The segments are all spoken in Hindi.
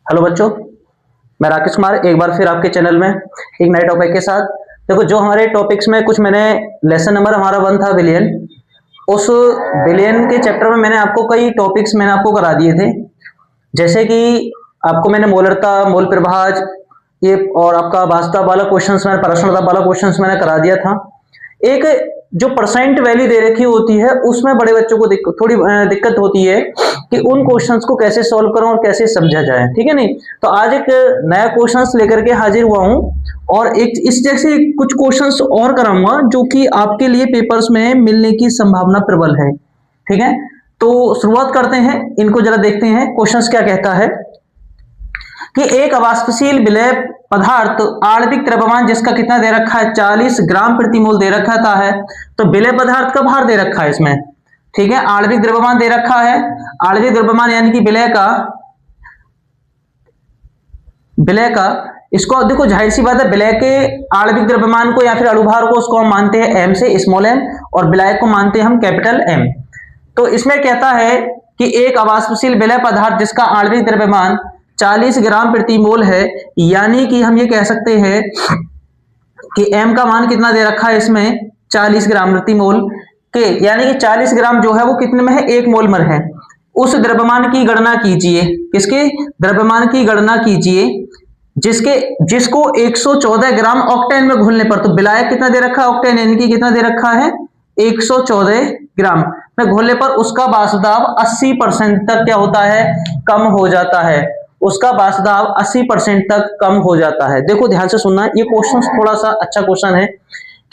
हेलो बच्चों, मैं राकेश कुमार एक बार फिर आपके चैनल में एक नए टॉपिक के साथ। देखो, जो हमारे टॉपिक्स में कुछ मैंने लेसन नंबर हमारा 1 था बिलियन, उस बिलियन के चैप्टर में मैंने आपको कई टॉपिक्स मैंने आपको करा दिए थे। जैसे कि आपको मैंने मोलरता, मोल प्रभाज, ये और आपका वास्तव वाला क्वेश्चंस मैंने प्रश्नता वाला क्वेश्चंस मैंने करा दिया था। एक जो परसेंट वैल्यू दे रखी होती है उसमें बड़े बच्चों को थोड़ी दिक्कत होती है कि उन क्वेश्चंस को कैसे सॉल्व करो और कैसे समझा जाए। ठीक है नहीं, तो आज एक नया क्वेश्चंस लेकर के हाजिर हुआ हूं और एक इस जैसे कुछ क्वेश्चंस और कराऊंगा जो कि आपके लिए पेपर्स में मिलने की संभावना प्रबल है। ठीक है, तो शुरुआत करते हैं, इनको जरा देखते हैं। क्वेश्चंस क्या कहता है कि एक अवाष्पशील विलय पदार्थ आणविक द्रव्यमान जिसका कितना दे रखा है 40 ग्राम प्रति मोल दे रखा है। तो विलय पदार्थ का भार दे रखा है इसमें। ठीक है, आणविक द्रव्यमान दे रखा है, आणविक द्रव्यमान यानी कि विलय का इसको देखो, जाहिर सी बात है, विलय के आणविक द्रव्यमान को या फिर अणुभार को उसको हम मानते हैं एम से, स्मॉल एम, और विलायक को मानते हैं हम कैपिटल एम। तो इसमें कहता है कि एक अवाष्पशील विलय पदार्थ जिसका आणविक द्रव्यमान 40 ग्राम प्रति मोल है, यानी कि हम ये कह सकते हैं कि m का मान कितना दे रखा है इसमें 40 ग्राम प्रति मोल के, यानी कि 40 ग्राम जो है वो कितने में है, 1 मोल में है। उस द्रव्यमान की गणना कीजिए, किसके द्रव्यमान की गणना कीजिए जिसको 114 ग्राम ऑक्टेन में घोलने पर, तो विलायक कितना दे रखा है ऑक्टेन, यानी कि कितना दे रखा है 114 ग्राम में घोलने पर उसका वाष्पदाब 80% तक क्या होता है, कम हो जाता है। उसका वाष्पदाब 80% तक कम हो जाता है। देखो ध्यान से सुनना, ये क्वेश्चन थोड़ा सा अच्छा क्वेश्चन है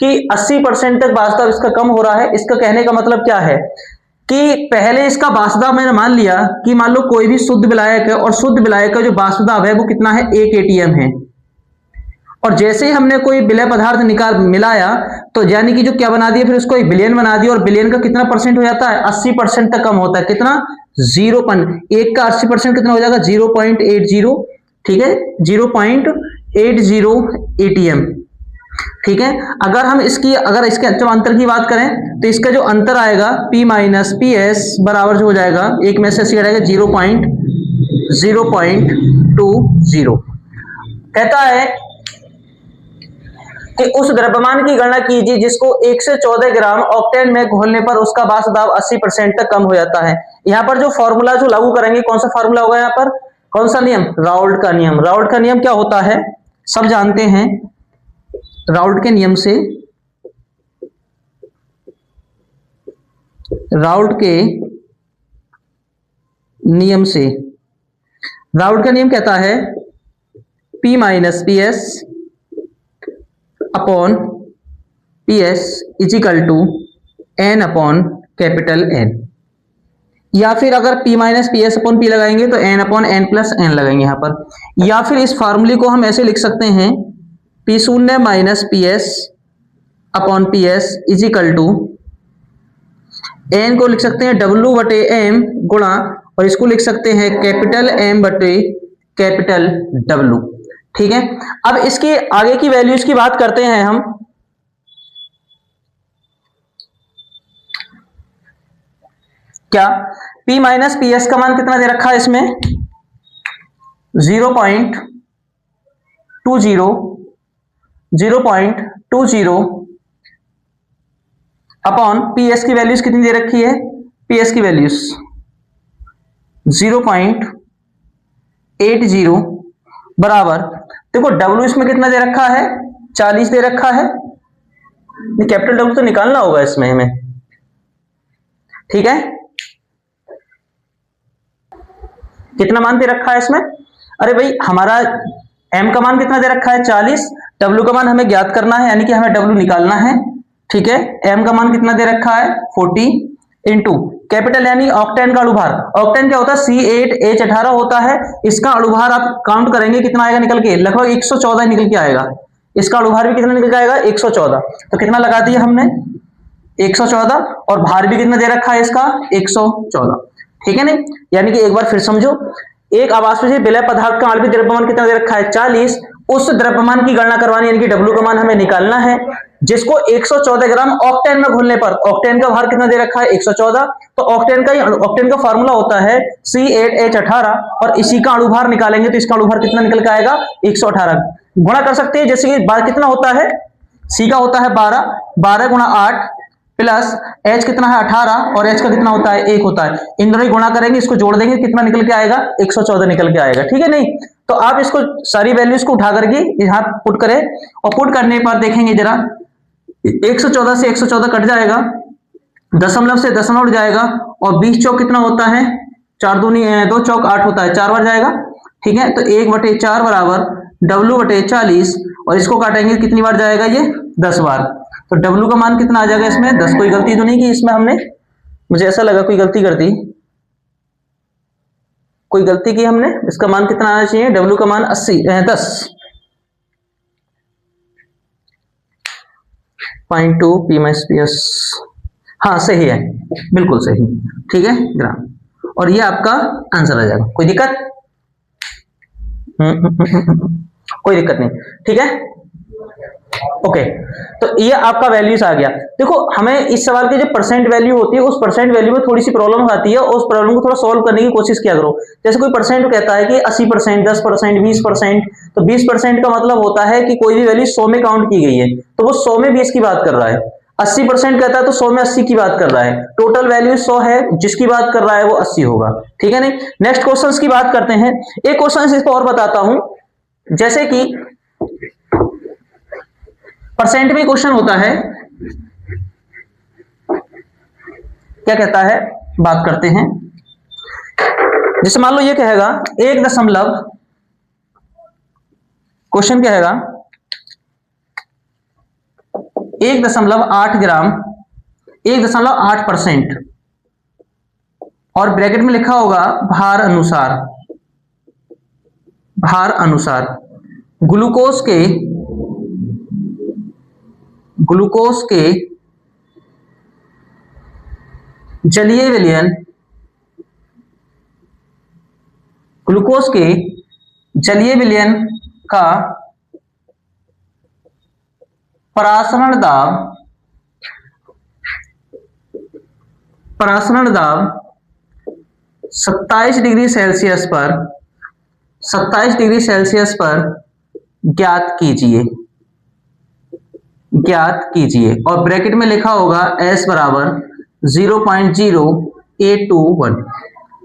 कि 80% तक वाष्पदाब इसका कम हो रहा है। इसका कहने का मतलब क्या है कि पहले इसका वाष्पदाब मैंने मान लिया कि मान लो कोई भी शुद्ध विलायक है और शुद्ध विलायक का जो वाष्पदाब है वो कितना है, 1 atm है। और जैसे ही हमने कोई विलय पदार्थ मिलाया तो यानी कि जो क्या बना दिया, फिर उसको एक विलयन बना दिया, और विलयन का कितना परसेंट हो जाता है, 80% तक कम होता है। कितना, 0.1 का 80% कितना हो जाएगा, 0.80। ठीक है, 0.80 atm। ठीक है, अगर इसके जब अंतर की बात करें तो इसका जो अंतर आएगा P माइनस पी एस बराबर जो हो जाएगा, एक में से हटेगा 0.20। कहता है कि उस द्रव्यमान की गणना कीजिए जिसको 114 ग्राम ऑक्टेन में घोलने पर उसका वाष्पदाब 80% तक कम हो जाता है। यहां पर जो फॉर्मूला जो लागू करेंगे, कौन सा फॉर्मूला होगा यहाँ पर, कौन सा नियम, राउल्ट का नियम। राउल्ट का नियम क्या होता है, सब जानते हैं। राउल्ट के नियम से, राउल्ट का नियम कहता है P minus P S upon P S is equal to N upon capital N, या फिर अगर P minus P S upon P लगाएंगे तो N upon N plus N लगाएंगे यहाँ पर। या फिर इस फार्मूले को हम ऐसे लिख सकते हैं, P शून्य minus P S upon P S is equal to N को लिख सकते हैं W बटे एम गुणा, और इसको लिख सकते हैं कैपिटल एम बटे कैपिटल W। ठीक है, अब इसके आगे की वैल्यूज की बात करते हैं हम। क्या P माइनस पी एस का मान कितना दे रखा है इसमें, 0.20 अपॉन पी एस की वैल्यूज कितनी दे रखी है, पी एस की वैल्यूज 0.80 बराबर, देखो W इसमें कितना दे रखा है, 40 दे रखा है। कैपिटल W तो निकालना होगा इसमें हमें। ठीक है, कितना मान दे रखा है इसमें, अरे भाई हमारा M का मान कितना दे रखा है 40, W का मान हमें ज्ञात करना है, यानी कि हमें W निकालना है। ठीक है, M का मान कितना दे रखा है 40 इंटू कैपिटल यानी ऑक्टेन का अणुभार। ऑक्टेन क्या होता है, C8H18 होता है। इसका अणुभार आप काउंट करेंगे कितना आएगा निकल के, लगभग 114 निकल के आएगा। इसका अणुभार भी कितना निकल के आएगा, 114। तो कितना लगा दिया हमने, 114, और भार भी कितना दे रखा है इसका, 114। ठीक है नहीं, यानी कि एक बार फिर समझो, एक अवाष्पशील विलय पदार्थ का आणविक द्रव्यमान कितना दे रखा है 40, उस द्रव्यमान की गणना करवानी, यानी कि W का मान हमें निकालना है। जिसको 114 ग्राम ऑक्टेन में घोलने पर, ऑक्टेन का भार कितना दे रखा है 114, तो ऑक्टेन का फार्मूला होता है C8H18 और इसी का अणुभार निकालेंगे तो इसका अणुभार कितना निकल के आएगा 118। गुणा कर सकते हैं, जैसे कि बार कितना होता है, C का होता है 12, 12 गुणा 8 प्लस H कितना है 18 और H का कितना होता है 1 होता है, इन दोनों गुणा करेंगे, इसको जोड़ देंगे, कितना निकल के आएगा 114 निकल के आएगा। ठीक है, नहीं तो आप इसको सारी वैल्यूज को उठा करके यहाँ पुट करें और पुट करने पर देखेंगे जरा 114 से 114 कट जाएगा, दशमलव से दशमलव उठ जाएगा और 20 चौक कितना होता है 4 दूनी 2 चौक 8 होता है, 4 बार जाएगा। ठीक है, तो 1/4 बराबर W/40 और इसको काटेंगे कितनी बार जाएगा ये 10 बार, तो W का मान कितना आ जाएगा इसमें 10। कोई गलती तो नहीं की इसमें हमने, मुझे ऐसा लगा कोई गलती कर दी, कोई गलती की हमने, इसका मान कितना आना चाहिए W का मान 10.2 P-PS, हाँ सही है, बिल्कुल सही। ठीक है ग्राम, और ये आपका आंसर आ जाएगा। कोई दिक्कत कोई दिक्कत नहीं। ठीक है, ओके, तो ये आपका वैल्यूज आ गया। देखो हमें इस सवाल की जो परसेंट वैल्यू होती है उस परसेंट वैल्यू में थोड़ी सी प्रॉब्लम आती है, और उस प्रॉब्लम को थोड़ा सॉल्व करने की कोशिश किया करो। जैसे कोई परसेंट कहता है कि 80%, 10%, 20%, तो 20% का मतलब होता है कि कोई भी वैल्यू 100 में काउंट की गई है तो वो 100 में 20 की बात कर रहा है। 80% कहता है तो 100 में 80 की बात कर रहा है। टोटल वैल्यू 100 है, जिसकी बात कर रहा है वो 80 होगा। ठीक है, नहीं नेक्स्ट क्वेश्चन की बात करते हैं। एक क्वेश्चन इसको और बताता हूं, जैसे कि परसेंट में क्वेश्चन होता है, क्या कहता है बात करते हैं। जैसे मान लो ये कहेगा 1 दशमलव, क्वेश्चन क्या है 1.8 ग्राम 1.8% और ब्रैकेट में लिखा होगा भार अनुसार ग्लूकोज के जलीय विलयन का परासरण दाब 27 डिग्री सेल्सियस पर ज्ञात कीजिए और ब्रैकेट में लिखा होगा S बराबर 0.0821।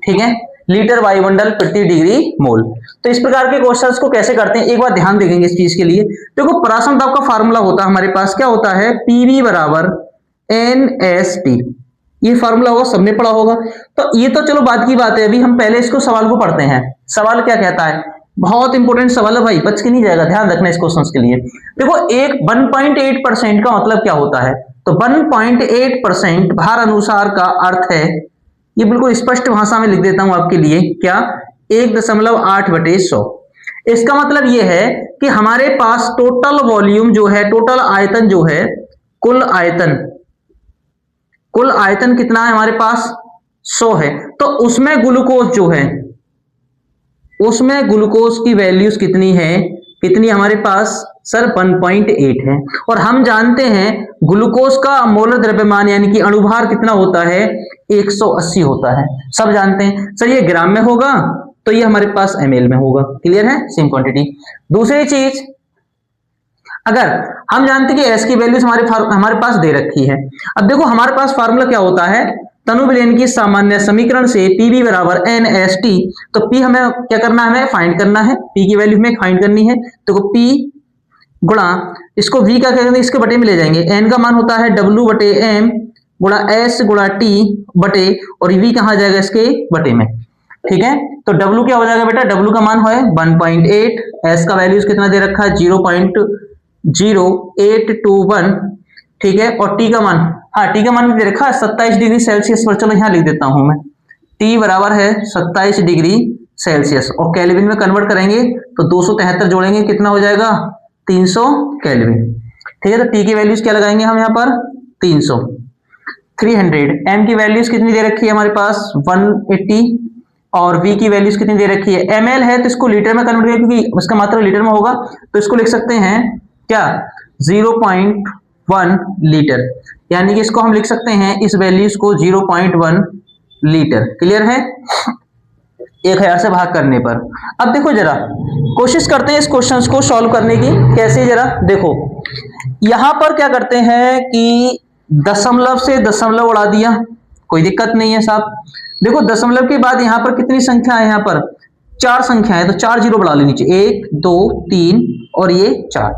ठीक है, लीटर वायुमंडल प्रति डिग्री मोल। तो इस प्रकार के क्वेश्चंस को कैसे करते हैं एक बार ध्यान देंगे इस चीज के लिए। देखो परासरण दाब का फार्मूला होता है हमारे पास, क्या होता है PV बराबर NST, ये फार्मूला होगा, सबने पढ़ा होगा। तो ये तो चलो बाद की बात है, अभी हम पहले इसको सवाल को पढ़ते हैं। सवाल क्या कहता है, बहुत इंपॉर्टेंट सवाल है भाई, बच के नहीं जाएगा, ध्यान रखना इस क्वेश्चन के लिए। देखो 1.8% का मतलब क्या होता है, तो 1.8% भार अनुसार का अर्थ है, ये बिल्कुल स्पष्ट भाषा में लिख देता हूं आपके लिए, क्या 1.8/100। इसका मतलब ये है कि हमारे पास टोटल वॉल्यूम जो है, टोटल आयतन जो है, कुल आयतन कितना है हमारे पास 100 है, तो उसमें ग्लूकोज जो है, उसमें ग्लूकोज की वैल्यूज कितनी हमारे पास सर 1.8 है। और हम जानते हैं ग्लूकोज का मोलर द्रव्यमान यानी कि अणुभार कितना होता है 180 होता है, सब जानते हैं। सर ये ग्राम में होगा तो ये हमारे पास ml में होगा, क्लियर है, सेम क्वांटिटी। दूसरी चीज, अगर हम जानते हैं कि S की वैल्यूज हमारे पास दे रखी है। अब देखो हमारे पास फार्मूला क्या होता है, तनु विलयन की सामान्य समीकरण से PV बराबर NST, तो P हमें क्या करना है, हमें फाइंड करना है, P की वैल्यू हमें फाइंड करनी है। तो P गुणा इसको V का क्या करेंगे, इसके बटे में ले जाएंगे, N का मान होता है W/M गुणा S गुणा T बटे, और V कहाँ जाएगा इसके बटे में। ठीक है, तो W क्या हो जाएगा बेटा, W का मान है 1.8, S का वैल्यूज कितना दे रखा है 0.0821। ठीक है, और T का मान, हाँ T का मान भी दे रखा है 27 डिग्री सेल्सियस पर, चलो यहाँ लिख देता हूं मैं, T बराबर है 27 डिग्री सेल्सियस, और केल्विन में कन्वर्ट करेंगे तो 273 जोड़ेंगे कितना हो जाएगा 300 केल्विन। ठीक है, तो T की वैल्यूज क्या लगाएंगे हम यहाँ पर 300, 300। M की वैल्यूज कितनी दे रखी है हमारे पास 180, और V की वैल्यूज कितनी दे रखी है, ml है तो इसको लीटर में कन्वर्ट करेंगे क्योंकि उसका मात्रा लीटर में होगा, तो इसको लिख सकते हैं क्या 0.5 0.1 लीटर, यानी कि इसको हम लिख सकते हैं इस वैल्यूज को 0.1 लीटर। क्लियर है? 1000 से भाग करने पर। अब देखो जरा कोशिश करते हैं इस क्वेश्चन को सॉल्व करने की। कैसे? जरा देखो, यहां पर क्या करते हैं कि दशमलव से दशमलव उड़ा दिया, कोई दिक्कत नहीं है साहब। देखो दशमलव के बाद यहां पर कितनी संख्या है, यहां पर 4 संख्या है, तो 4 जीरो बढ़ा ले नीचे, 1 2 3 और ये 4,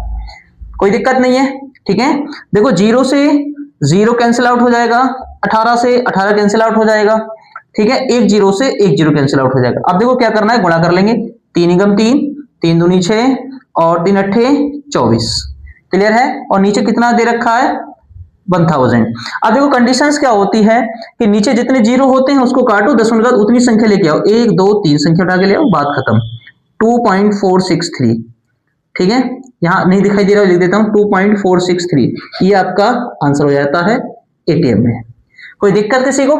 कोई दिक्कत नहीं है। ठीक है, देखो 0 से 0 कैंसिल आउट हो जाएगा, 18 से 18 कैंसिल आउट हो जाएगा। ठीक है, 1 0 से 1 0 कैंसिल आउट हो जाएगा। अब देखो क्या करना है, गुणा कर लेंगे, 3 एकम 3, 3 दूनी 6 और 3 अट्ठे 24। क्लियर है? और नीचे कितना दे रखा है, 1000। अब देखो कंडीशंस क्या होती है कि नीचे जितने जीरो होते हैं उसको काटो, दशमलव उतनी संख्या लेके आओ, 1 2 3 संख्या उठा के ले आओ, बात खत्म। 2.463। ठीक है, यहां नहीं दिखाई दे रहा है, लिख देता हूं 2.463, ये आपका आंसर हो जाता है एटीएम में। कोई दिक्कत किसी को?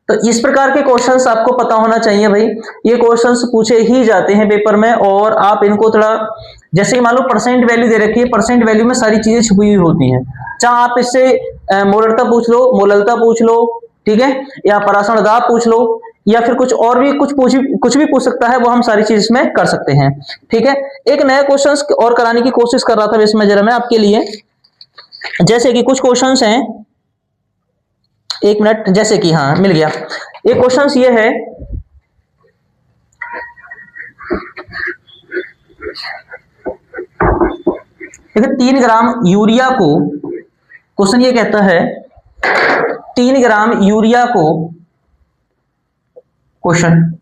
तो इस प्रकार के क्वेश्चंस आपको पता होना चाहिए भाई, ये क्वेश्चंस पूछे ही जाते हैं पेपर में, और आप इनको थोड़ा, जैसे मान लो परसेंट वैल्यू दे रखी है, परसेंट वैल्यू में सारी चीजें छुपी हुई होती हैं, चाहे आप इससे मोलरता पूछ लो, मोललता पूछ लो, ठीक है, या परासरण दाब पूछ लो, या फिर कुछ और भी कुछ भी पूछ सकता है, वो हम सारी चीज इसमें कर सकते हैं। ठीक है, एक नया क्वेश्चन और कराने की कोशिश कर रहा था इसमें जरा मैं आपके लिए, जैसे कि कुछ क्वेश्चंस हैं, एक मिनट, जैसे कि हाँ मिल गया। एक क्वेश्चन ये है, देखिए 3 ग्राम यूरिया को, क्वेश्चन ये कहता है 3 ग्राम यूरिया को, क्वेश्चन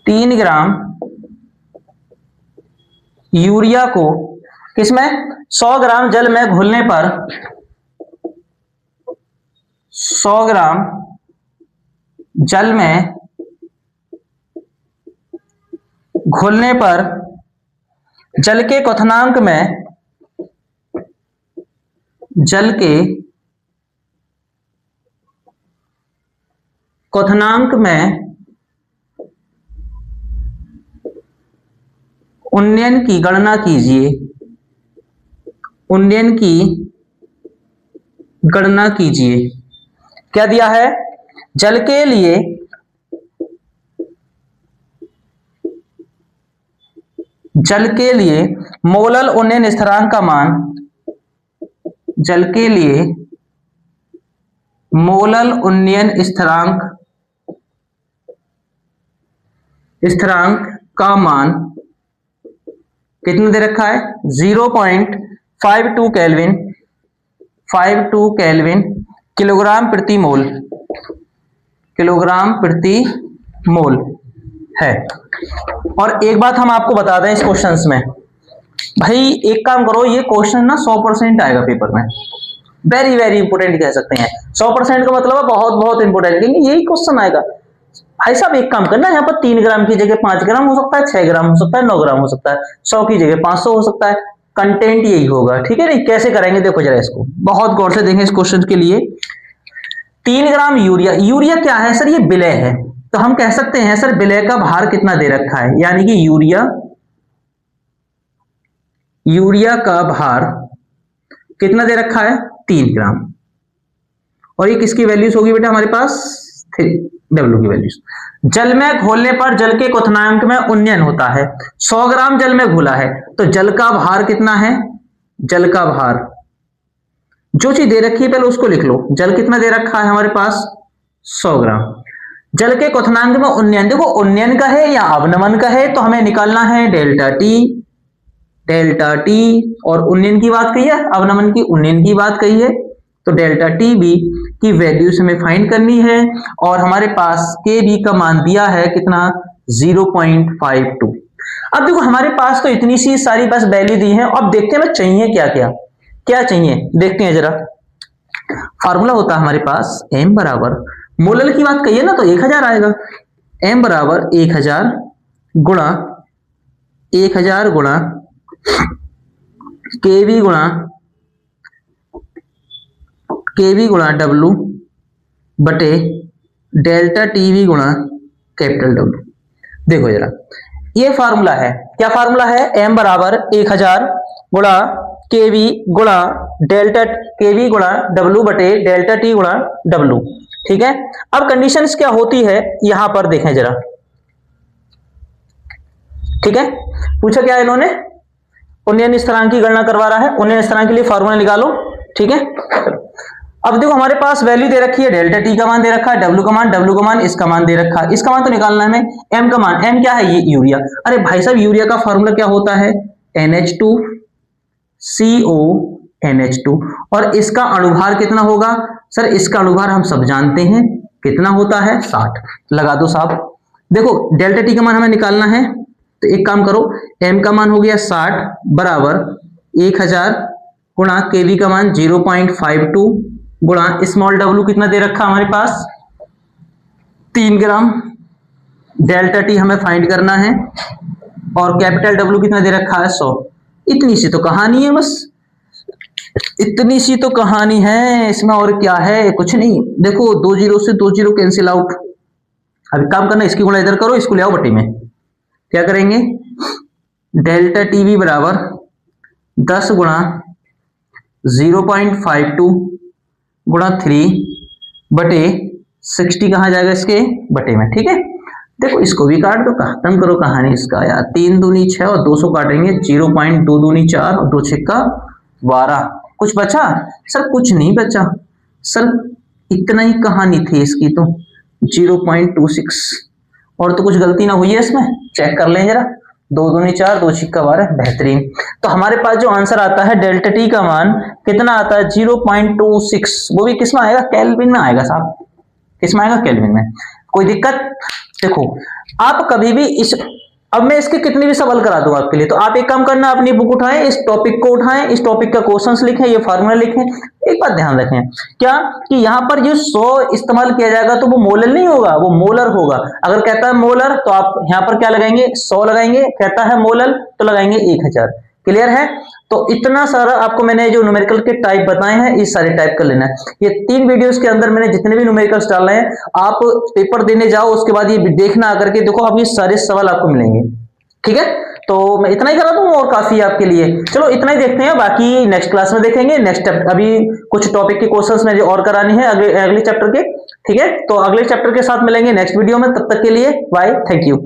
3 ग्राम यूरिया को किसमें 100 ग्राम जल में घोलने पर, 100 ग्राम जल में घोलने पर जल के क्वथनांक में, जल के क्वथनांक में उन्नयन की गणना कीजिए, उन्नयन की गणना कीजिए। क्या दिया है, जल के लिए मोलल उन्नयन स्थिरांक का मान, जल के लिए मोलल उन्नयन स्थिरांक का मान कितना दे रखा है, 0.52 केल्विन, 52 केल्विन किलोग्राम प्रति मोल, किलोग्राम प्रति मोल है। और एक बात हम आपको बता दें इस क्वेश्चंस में, भाई एक काम करो, ये क्वेश्चन ना 100% आएगा पेपर में, वेरी वेरी इंपोर्टेंट कह सकते हैं। 100% का मतलब है बहुत बहुत इंपोर्टेंट, यही क्वेश्चन आएगा। भाई साहब एक काम करना, यहाँ पर 3 ग्राम की जगह 5 ग्राम हो सकता है, 6 ग्राम हो सकता है, 9 ग्राम हो सकता है, 100 की जगह 500 हो सकता है, कंटेंट यही होगा। ठीक है, नहीं कैसे करेंगे देखो जरा, इसको बहुत गौर से देखें इस क्वेश्चन के लिए। 3 ग्राम यूरिया, यूरिया क्या है सर, ये विलय है, तो हम कह सकते हैं सर विलय का भार कितना दे रखा है, यानी कि यूरिया का भार कितना दे रखा है, 3 ग्राम। और ये किसकी वैल्यूज होगी बेटा हमारे पास, W की वैल्यूज। जल में घोलने पर जल के क्वथनांक में उन्नयन होता है, 100 ग्राम जल में घोला है, तो जल का भार कितना है, जल का भार, जो चीज दे रखी है पहले उसको लिख लो, जल कितना दे रखा है हमारे पास 100 ग्राम। जल के क्वथनांक में उन्नयन, देखो उन्नयन का है या अवनमन का है, तो हमें निकालना है डेल्टा टी, और उन्नयन की बात कही है, अवनमन की उन्नयन की बात कही है, तो डेल्टा टी बी की वैल्यूज हमें फाइंड करनी है, और हमारे पास के बी का मान दिया है कितना 0.52। अब देखो हमारे पास तो इतनी सी सारी बस वैल्यू दी है, अब देखते हैं चाहिए क्या क्या क्या चाहिए, देखते हैं जरा। फार्मूला होता है हमारे पास m बराबर, मोलल की बात कहिए ना तो 1000 आएगा, m बराबर 1000 गुणा केवी गुणा W बटे डेल्टा टीवी गुणा कैपिटल W। देखो जरा ये फार्मूला है, क्या फार्मूला है, m बराबर 1000 गुणा केवी गुणा डेल्टा केवी गुणा डब्ल्यू बटे डेल्टा टी गुणा डब्ल्यू। ठीक है, अब कंडीशंस क्या होती है यहां पर देखें जरा। ठीक है, पूछा क्या इन्होंने, उन्नयन स्थिरांक की गणना करवा रहा है, उन्नयन स्थिरांक के लिए फॉर्मूला निकालो। ठीक है, अब देखो हमारे पास वैल्यू दे रखी है, डेल्टा टी का मान दे रखा है, डब्ल्यू का मान इसका मान दे रखा है, इसका मान तो निकालना है हमें, एम का मान, एम क्या है, ये यूरिया। अरे भाई साहब यूरिया का फॉर्मूला क्या होता है, NH2CO NH2, और इसका अणुभार कितना होगा सर, इसका अणुभार हम सब जानते हैं कितना होता है 60। लगा दो साहब। देखो डेल्टा टी का मान हमें निकालना है, तो एक काम करो, एम का मान हो गया 60 बराबर 1000 गुणा केवी का मान 0.52 गुणा स्मॉल डब्ल्यू कितना दे रखा हमारे पास 3 ग्राम, डेल्टा टी हमें फाइंड करना है, और कैपिटल डब्ल्यू कितना दे रखा है 100। इतनी सी तो कहानी है, बस इतनी सी तो कहानी है, इसमें और क्या है, कुछ नहीं। देखो 2 जीरो से 2 जीरो कैंसिल आउट। अब काम करना, इसकी गुणा इधर करो, इसको ले आओ बटे में, क्या करेंगे, डेल्टा टीवी बराबर 10 गुणा 0.52 गुणा 3 बटे 60 कहाँ जाएगा, इसके बटे में। ठीक है, देखो इसको भी काट दो, खत्म करो कहानी इसका यार। 3 दूनी 6 और 200 काटेंगे, 0.2 दूनी 4 और 2 6 12। कुछ बचा सर, कुछ नहीं बचा सर, इतना ही कहानी थी इसकी तो 0.26, और तो कुछ गलती ना हुई है इसमें, चेक कर लें जरा। 2 दूनी 4 2 छिक्का 12, बेहतरीन। तो हमारे पास जो आंसर आता है डेल्टा टी का मान कितना आता है 0.26, वो भी किस में आएगा, केल्विन में आएगा साहब, किस में आएगा, केल्विन में। कोई दिक्कत, देखो आप कभी भी इस, अब मैं इसके कितने भी सवाल करा दूंगा आपके लिए, तो आप एक काम करना, अपनी बुक उठाएं, इस टॉपिक को उठाएं, इस टॉपिक का क्वेश्चंस लिखें, ये फार्मूला लिखें। एक बात ध्यान रखें क्या, कि यहाँ पर जो 100 इस्तेमाल किया जाएगा तो वो मोलर नहीं होगा, वो मोलर होगा। अगर कहता है मोलर तो आप यहाँ पर क्या लगाएंगे, 100 लगाएंगे, कहता है मोलर तो लगाएंगे 1000। क्लियर है, तो इतना सारा आपको मैंने जो न्यूमेरिकल के टाइप बताए हैं, इस सारे टाइप कर लेना है। ये 3 वीडियोस के अंदर मैंने जितने भी न्यूमेरिकल्स डाले हैं, आप पेपर देने जाओ उसके बाद ये देखना आकर के, देखो अब ये सारे सवाल आपको मिलेंगे। ठीक है, तो मैं इतना ही करा दूं और काफी है आपके लिए। चलो इतना ही देखते हैं, बाकी नेक्स्ट क्लास में देखेंगे। नेक्स्ट अभी कुछ टॉपिक के क्वेश्चंस मुझे और करानी है अगले चैप्टर के। ठीक है, तो अगले चैप्टर के साथ मिलेंगे नेक्स्ट वीडियो में, तब तक के लिए बाय, थैंक यू।